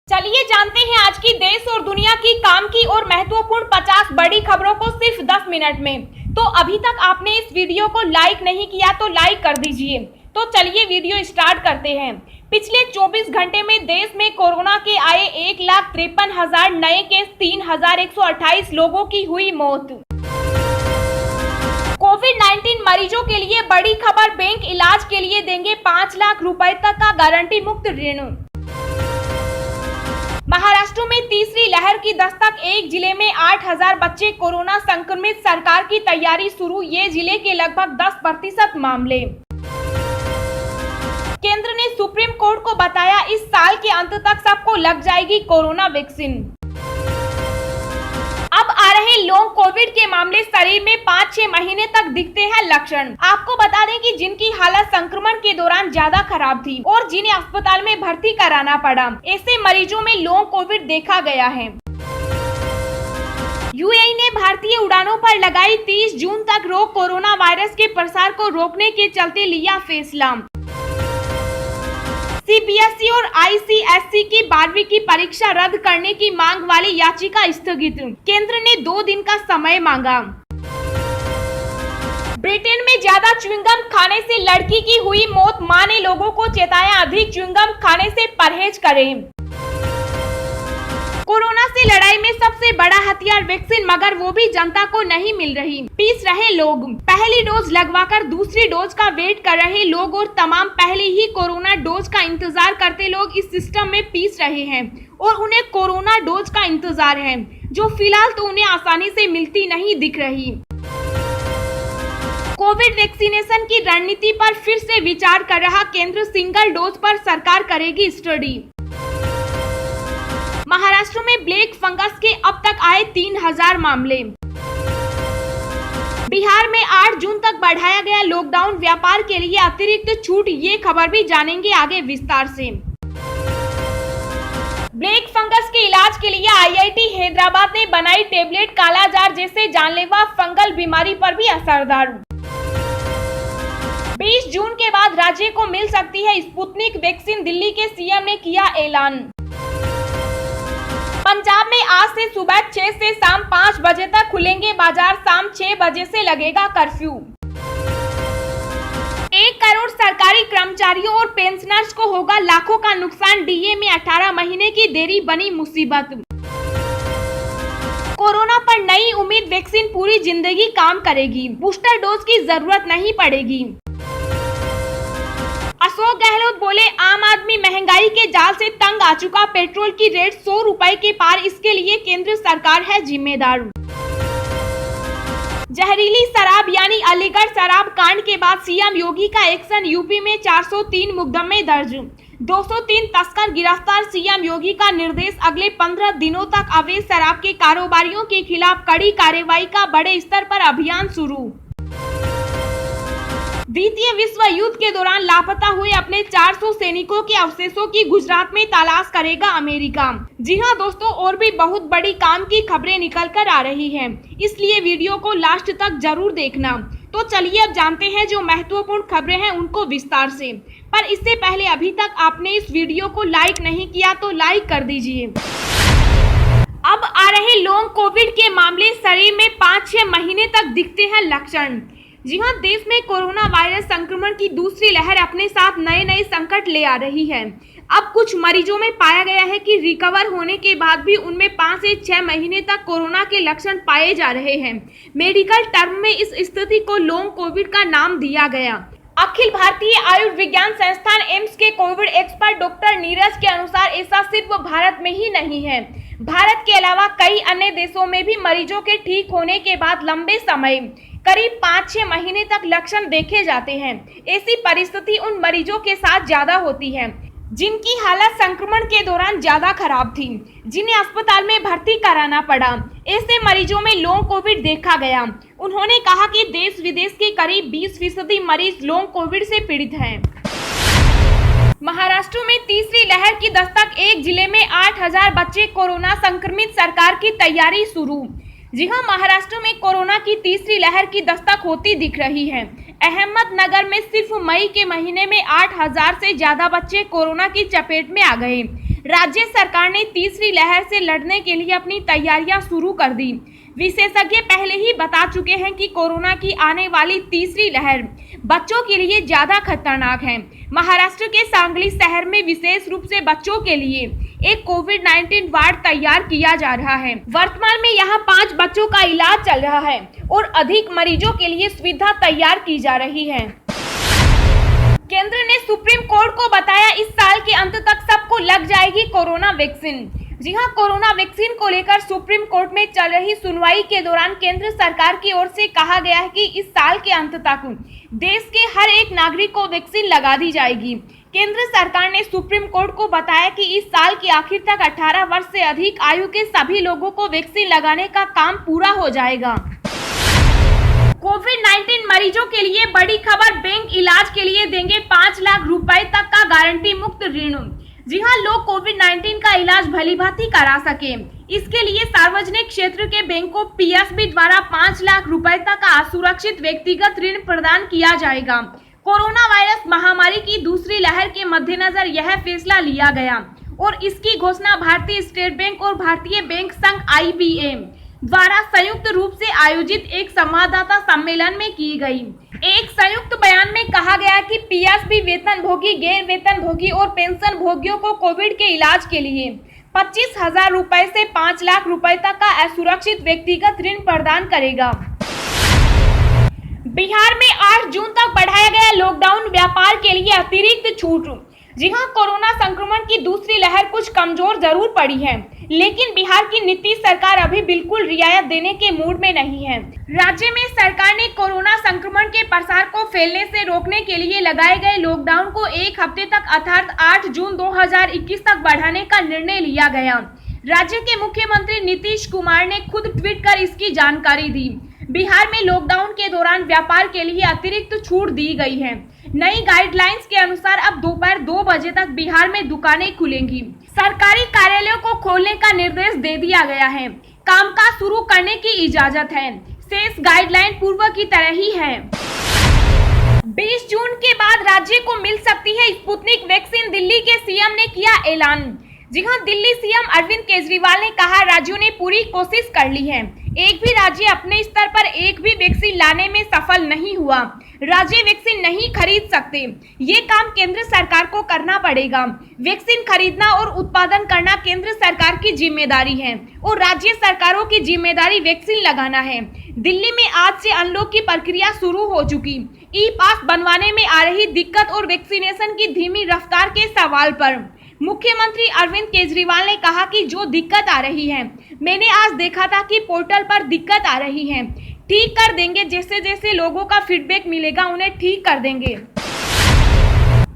चलिए जानते हैं आज की देश और दुनिया की काम की और महत्वपूर्ण 50 बड़ी खबरों को सिर्फ 10 मिनट में। तो अभी तक आपने इस वीडियो को लाइक नहीं किया तो लाइक कर दीजिए। तो चलिए वीडियो स्टार्ट करते हैं। पिछले 24 घंटे में देश में कोरोना के आए 1,53,000 नए केस, 3,128 लोगों की हुई मौत। कोविड-19 मरीजों के लिए बड़ी खबर, बैंक इलाज के लिए देंगे 5 लाख रुपए तक का गारंटी मुक्त ऋण। महाराष्ट्र में तीसरी लहर की दस्तक, एक जिले में 8,000 बच्चे कोरोना संक्रमित, सरकार की तैयारी शुरू, ये जिले के लगभग 10% मामले। केंद्र ने सुप्रीम कोर्ट को बताया इस साल के अंत तक सबको लग जाएगी कोरोना वैक्सीन। अब आ रहे लॉन्ग कोविड के मामले, शरीर में 5-6 महीने तक दिखते हैं लक्षण। आपको बता दें कि जिनकी हालत संक्रमण के दौरान ज्यादा खराब थी और जिन्हें अस्पताल में भर्ती कराना पड़ा, ऐसे मरीजों में लॉन्ग कोविड देखा गया है। यूएई ने भारतीय उड़ानों पर लगाई 30 जून तक रोक, कोरोना वायरस के प्रसार को रोकने के चलते लिया फैसला। सीबीएसई और आईसीएसई की 12वीं की परीक्षा रद्द करने की मांग वाली याचिका स्थगित, केंद्र ने 2 दिन का समय मांगा। ब्रिटेन में ज्यादा च्युइंगम खाने से लड़की की हुई मौत, मां ने लोगों को चेताया अधिक च्युइंगम खाने से परहेज करें। कोरोना से लड़ाई में सबसे बड़ा हथियार वैक्सीन, मगर वो भी जनता को नहीं मिल रही। पीस रहे लोग, पहली डोज लगवाकर दूसरी डोज का वेट कर रहे लोग और तमाम पहले ही कोरोना डोज का इंतजार करते लोग इस सिस्टम में पीस रहे हैं और उन्हें कोरोना डोज का इंतजार है, जो फिलहाल तो उन्हें आसानी से मिलती नहीं दिख रही। कोविड वैक्सीनेशन की रणनीति पर फिर से विचार कर रहा केंद्र, सिंगल डोज पर सरकार करेगी स्टडी। महाराष्ट्र में ब्लैक फंगस के अब तक आए 3,000 मामले। बिहार में 8 जून तक बढ़ाया गया लॉकडाउन, व्यापार के लिए अतिरिक्त छूट, ये खबर भी जानेंगे आगे विस्तार से। ब्लैक फंगस के इलाज के लिए आईआईटी हैदराबाद ने बनाई टेबलेट, कालाजार जैसे जानलेवा फंगल बीमारी पर भी असरदार। 20 जून के बाद राज्य को मिल सकती है स्पुतनिक वैक्सीन, दिल्ली के सीएम ने किया ऐलान। पंजाब में आज से सुबह 6 से शाम 5 बजे तक खुलेंगे बाजार, शाम 6 बजे से लगेगा कर्फ्यू। 1 करोड़ सरकारी कर्मचारियों और पेंशनर्स को होगा लाखों का नुकसान, डीए में 18 महीने की देरी बनी मुसीबत। कोरोना पर नई उम्मीद, वैक्सीन पूरी जिंदगी काम करेगी, बूस्टर डोज की जरूरत नहीं पड़ेगी। अशोक गहलोत बोले आम आदमी महंगाई के जाल से तंग आ चुका, पेट्रोल की रेट 100 रुपए के पार, इसके लिए केंद्र सरकार है जिम्मेदार। जहरीली शराब यानी अलीगढ़ शराब कांड के बाद सीएम योगी का एक्शन, यूपी में 403 मुकदमे दर्ज, 203 तस्कर गिरफ्तार, सीएम योगी का निर्देश, अगले 15 दिनों तक अवैध शराब के कारोबारियों के खिलाफ कड़ी कार्रवाई का बड़े स्तर पर अभियान शुरू। द्वितीय विश्व युद्ध के दौरान लापता हुए अपने 400 सैनिकों के अवशेषों की गुजरात में तलाश करेगा अमेरिका। जी हां दोस्तों, और भी बहुत बड़ी काम की खबरें निकल कर आ रही हैं, इसलिए वीडियो को लास्ट तक जरूर देखना। तो चलिए अब जानते हैं जो महत्वपूर्ण खबरें हैं उनको विस्तार से। पर इससे पहले अभी तक आपने इस वीडियो को लाइक नहीं किया तो लाइक कर दीजिए। अब आ रहे लॉन्ग कोविड के मामले, शरीर में 5-6 महीने तक दिखते हैं लक्षण। जी हां, देश में कोरोना वायरस संक्रमण की दूसरी लहर अपने साथ नए नए संकट ले आ रही है। अब कुछ मरीजों में पाया गया है कि रिकवर होने के बाद भी उनमें 5 से 6 महीने तक कोरोना के लक्षण पाए जा रहे हैं। मेडिकल टर्म में इस स्थिति को लॉन्ग कोविड का नाम दिया गया। अखिल भारतीय आयुर्विज्ञान संस्थान एम्स के कोविड एक्सपर्ट डॉक्टर नीरज के अनुसार ऐसा सिर्फ भारत में ही नहीं है, भारत के अलावा कई अन्य देशों में भी मरीजों के ठीक होने के बाद लंबे समय, करीब 5-6 महीने तक लक्षण देखे जाते हैं। ऐसी परिस्थिति उन मरीजों के साथ ज्यादा होती है जिनकी हालत संक्रमण के दौरान ज्यादा खराब थी, जिन्हें अस्पताल में भर्ती कराना पड़ा। ऐसे मरीजों में लॉन्ग कोविड देखा गया। उन्होंने कहा कि देश विदेश के करीब 20% मरीज लॉन्ग कोविड से पीड़ित हैं। महाराष्ट्र में तीसरी लहर की दस्तक, एक जिले में 8,000 बच्चे कोरोना संक्रमित, सरकार की तैयारी शुरू। जी हां, महाराष्ट्र में कोरोना की तीसरी लहर की दस्तक होती दिख रही है। अहमदनगर में सिर्फ मई के महीने में 8,000 से ज्यादा बच्चे कोरोना की चपेट में आ गए। राज्य सरकार ने तीसरी लहर से लड़ने के लिए अपनी तैयारियां शुरू कर दी। विशेषज्ञ पहले ही बता चुके हैं कि कोरोना की आने वाली तीसरी लहर बच्चों के लिए ज्यादा खतरनाक है। महाराष्ट्र के सांगली शहर में विशेष रूप से बच्चों के लिए एक कोविड-19 वार्ड तैयार किया जा रहा है। वर्तमान में यहाँ 5 बच्चों का इलाज चल रहा है और अधिक मरीजों के लिए सुविधा तैयार की जा रही है। केंद्र ने सुप्रीम कोर्ट को बताया इस साल के अंत तक सबको लग जाएगी कोरोना वैक्सीन। जी हां, कोरोना वैक्सीन को लेकर सुप्रीम कोर्ट में चल रही सुनवाई के दौरान केंद्र सरकार की ओर से कहा गया है कि इस साल के अंत तक देश के हर एक नागरिक को वैक्सीन लगा दी जाएगी। केंद्र सरकार ने सुप्रीम कोर्ट को बताया कि इस साल के आखिर तक 18 वर्ष से अधिक आयु के सभी लोगों को वैक्सीन लगाने का काम पूरा हो जाएगा। कोविड-19 मरीजों के लिए बड़ी खबर, बैंक इलाज के लिए देंगे 5 लाख रुपए तक का गारंटी मुक्त ऋण। जी हां, लोग कोविड-19 का इलाज भलीभांति करा सके, इसके लिए सार्वजनिक क्षेत्र के बैंकों पीएसबी द्वारा 5 लाख रुपए तक का असुरक्षित व्यक्तिगत ऋण प्रदान किया जाएगा। कोरोना वायरस महामारी की दूसरी लहर के मद्देनजर यह फैसला लिया गया और इसकी घोषणा भारतीय स्टेट बैंक और भारतीय बैंक संघ IBA द्वारा संयुक्त रूप से आयोजित एक संवाददाता सम्मेलन में की गई। एक संयुक्त बयान में कहा गया कि पीएसबी वेतनभोगी, गैर वेतनभोगी और पेंशन भोगियों को कोविड के इलाज के लिए 25,000 रुपए से 5 लाख रुपए तक का असुरक्षित व्यक्तिगत ऋण प्रदान करेगा। बिहार में 8 जून तक बढ़ाया गया लॉकडाउन, व्यापार के लिए अतिरिक्त छूट। जी हां, कोरोना संक्रमण की दूसरी लहर कुछ कमजोर जरूर पड़ी है, लेकिन बिहार की नीतीश सरकार अभी बिल्कुल रियायत देने के मूड में नहीं है। राज्य में सरकार ने कोरोना संक्रमण के प्रसार को फैलने से रोकने के लिए लगाए गए लॉकडाउन को 1 हफ्ते तक अर्थात 8 जून 2021 तक बढ़ाने का निर्णय लिया गया। राज्य के मुख्यमंत्री नीतीश कुमार ने खुद ट्वीट कर इसकी जानकारी दी। बिहार में लॉकडाउन के दौरान व्यापार के लिए अतिरिक्त छूट दी गई है। नई गाइडलाइंस के अनुसार अब दोपहर 2 बजे तक बिहार में दुकानें खुलेंगी। सरकारी कार्यालयों को खोलने का निर्देश दे दिया गया है। कामकाज शुरू करने की इजाजत है। शेष गाइडलाइन पूर्व की तरह ही है। 20 जून के बाद राज्य को मिल सकती है स्पुतनिक वैक्सीन, दिल्ली के सीएम ने किया ऐलान। जी हां, दिल्ली सीएम अरविंद केजरीवाल ने कहा राज्यों ने पूरी कोशिश कर ली है। एक भी राज्य अपने स्तर पर एक भी वैक्सीन लाने में सफल नहीं हुआ। राज्य वैक्सीन नहीं खरीद सकते, ये काम केंद्र सरकार को करना पड़ेगा। वैक्सीन खरीदना और उत्पादन करना केंद्र सरकार की जिम्मेदारी है और राज्य सरकारों की जिम्मेदारी वैक्सीन लगाना है। दिल्ली में आज से अनलॉक की प्रक्रिया शुरू हो चुकी। ई पास बनवाने में आ रही दिक्कत और वैक्सीनेशन की धीमी रफ्तार के सवाल पर मुख्यमंत्री अरविंद केजरीवाल ने कहा कि जो दिक्कत आ रही है, मैंने आज देखा था कि पोर्टल पर दिक्कत आ रही है, ठीक कर देंगे। जैसे जैसे लोगों का फीडबैक मिलेगा उन्हें ठीक कर देंगे।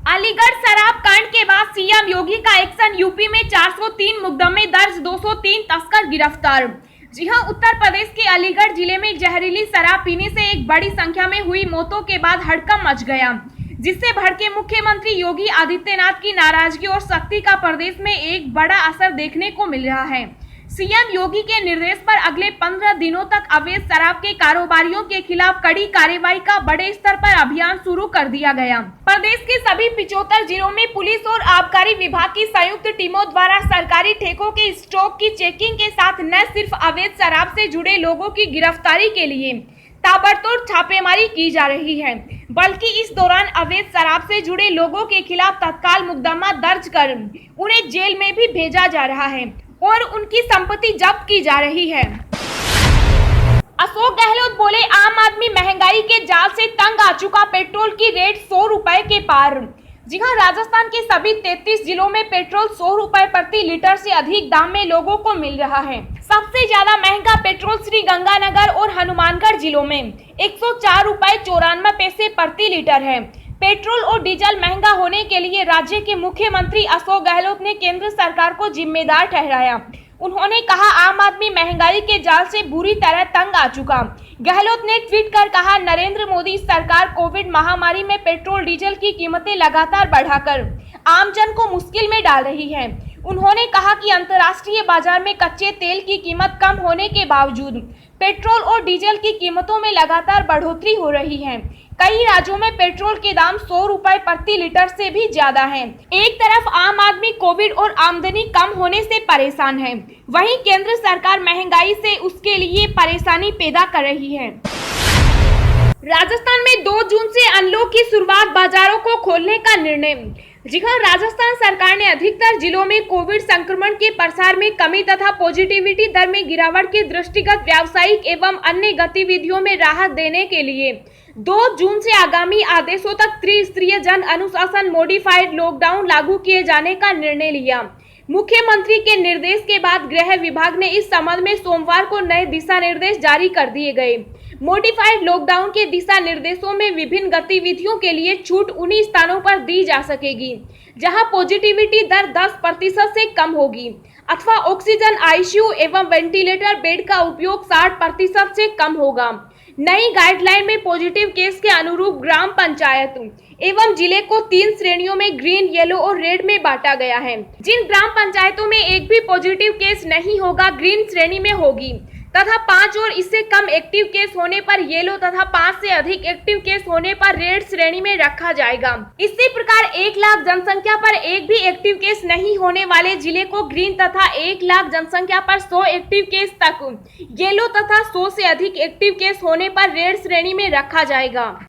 अलीगढ़ शराब कांड के बाद सीएम योगी का एक्शन, यूपी में 403 मुकदमे दर्ज, 203 तस्कर गिरफ्तार। जी हां, उत्तर प्रदेश के अलीगढ़ जिले में जहरीली शराब पीने से एक बड़ी संख्या में हुई मौतों के बाद हड़कंप मच गया, जिससे भड़के मुख्यमंत्री योगी आदित्यनाथ की नाराजगी और सख्ती का प्रदेश में एक बड़ा असर देखने को मिल रहा है। सीएम योगी के निर्देश पर अगले 15 दिनों तक अवैध शराब के कारोबारियों के खिलाफ कड़ी कार्रवाई का बड़े स्तर पर अभियान शुरू कर दिया गया। प्रदेश के सभी 75 जिलों में पुलिस और आबकारी विभाग की संयुक्त टीमों द्वारा सरकारी ठेकों के स्टॉक की चेकिंग के साथ न सिर्फ अवैध शराब से जुड़े लोगों की गिरफ्तारी के लिए ताबड़तोड़ छापेमारी की जा रही है, बल्कि इस दौरान अवैध शराब से जुड़े लोगों के खिलाफ तत्काल मुकदमा दर्ज कर उन्हें जेल में भी भेजा जा रहा है और उनकी संपत्ति जब्त की जा रही है। अशोक गहलोत बोले, आम आदमी महंगाई के जाल से तंग आ चुका, पेट्रोल की रेट 100 रुपए के पार। जी हां, राजस्थान के सभी 33 जिलों में पेट्रोल 100 रुपए प्रति लीटर से अधिक दाम में लोगों को मिल रहा है। सबसे ज्यादा महंगा पेट्रोल श्री गंगानगर और हनुमानगढ़ जिलों में 104 रुपए 94 पैसे प्रति लीटर है। पेट्रोल और डीजल महंगा होने के लिए राज्य के मुख्यमंत्री अशोक गहलोत ने केंद्र सरकार को जिम्मेदार ठहराया। उन्होंने कहा, आम आदमी महंगाई के जाल से बुरी तरह तंग आ चुका। गहलोत ने ट्वीट कर कहा, नरेंद्र मोदी सरकार कोविड महामारी में पेट्रोल डीजल की कीमतें लगातार बढ़ाकर आमजन को मुश्किल में डाल रही है। उन्होंने कहा कि अंतर्राष्ट्रीय बाजार में कच्चे तेल की कीमत कम होने के बावजूद पेट्रोल और डीजल की कीमतों में लगातार बढ़ोतरी हो रही है। कई राज्यों में पेट्रोल के दाम 100 रुपए प्रति लीटर से भी ज्यादा हैं। एक तरफ आम आदमी कोविड और आमदनी कम होने से परेशान है, वहीं केंद्र सरकार महंगाई से उसके लिए परेशानी पैदा कर रही है। राजस्थान में 2 जून से अनलॉक की शुरुआत, बाजारों को खोलने का निर्णय। जी हां, राजस्थान सरकार ने अधिकतर जिलों में कोविड संक्रमण के प्रसार में कमी तथा पॉजिटिविटी दर में गिरावट के दृष्टिगत व्यावसायिक एवं अन्य गतिविधियों में राहत देने के लिए 2 जून से आगामी आदेशों तक त्रिस्तरीय जन अनुशासन मॉडिफाइड लॉकडाउन लागू किए जाने का निर्णय लिया। मुख्यमंत्री के निर्देश के बाद गृह विभाग ने इस संबंध में सोमवार को नए दिशा निर्देश जारी कर दिए गए। मॉडिफाइड लॉकडाउन के दिशा निर्देशों में विभिन्न गतिविधियों के लिए छूट उन्हीं स्थानों पर दी जा सकेगी जहां पॉजिटिविटी दर 10% से कम होगी अथवा ऑक्सीजन, आईसीयू एवं वेंटिलेटर बेड का उपयोग 60% से कम होगा। नई गाइडलाइन में पॉजिटिव केस के अनुरूप ग्राम पंचायत एवं जिले को 3 श्रेणियों में ग्रीन, येलो और रेड में बांटा गया है। जिन ग्राम पंचायतों में एक भी पॉजिटिव केस नहीं होगा ग्रीन श्रेणी में होगी तथा 5 और इससे कम एक्टिव केस होने पर येलो तथा 5 से अधिक एक्टिव केस होने पर रेड श्रेणी में रखा जाएगा। इसी प्रकार 1 लाख जनसंख्या पर एक भी एक्टिव केस नहीं होने वाले जिले को ग्रीन तथा 1 लाख जनसंख्या पर 100 एक्टिव केस तक येलो तथा 100 से अधिक एक्टिव केस होने पर रेड श्रेणी में रखा जाएगा।